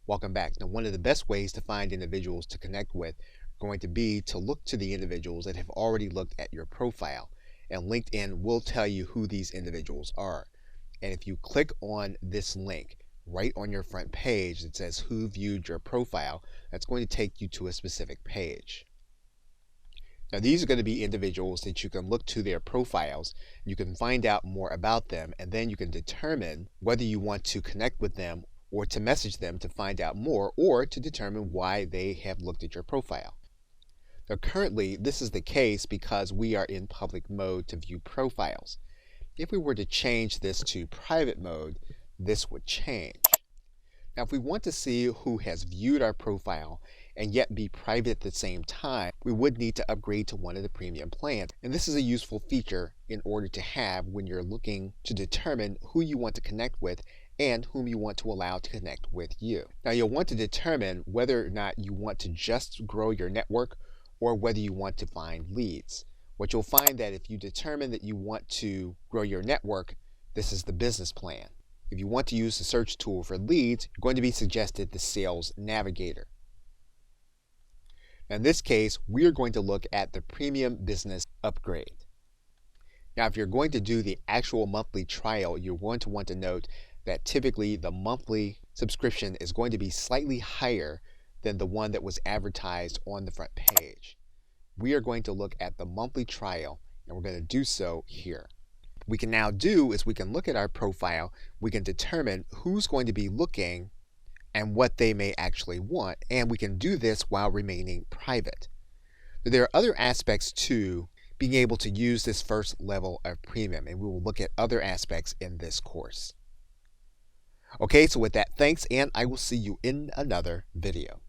Welcome back. Now, one of the best ways to find individuals to connect with are going to be to look to the individuals that have already looked at your profile. And LinkedIn will tell you who these individuals are. And if you click on this link right on your front page that says who viewed your profile, that's going to take you to a specific page. Now, these are going to be individuals that you can look to their profiles. You can find out more about them, and then you can determine whether you want to connect with them or to message them to find out more, or to determine why they have looked at your profile. Now, currently, this is the case because we are in public mode to view profiles. If we were to change this to private mode, this would change. Now, if we want to see who has viewed our profile and yet be private at the same time, we would need to upgrade to one of the premium plans. And this is a useful feature in order to have when you're looking to determine who you want to connect with and whom you want to allow to connect with you. Now, you'll want to determine whether or not you want to just grow your network or whether you want to find leads. What you'll find that if you determine that you want to grow your network, this is the business plan. If you want to use the search tool for leads, you're going to be suggested the Sales Navigator. Now, in this case, we're going to look at the Premium Business Upgrade. Now, if you're going to do the actual monthly trial, you're going to want to note that typically the monthly subscription is going to be slightly higher than the one that was advertised on the front page. We are going to look at the monthly trial, and we're going to do so here. What we can now do is we can look at our profile, we can determine who's going to be looking and what they may actually want, and we can do this while remaining private. There are other aspects to being able to use this first level of premium, and we will look at other aspects in this course. Okay, so with that, thanks, and I will see you in another video.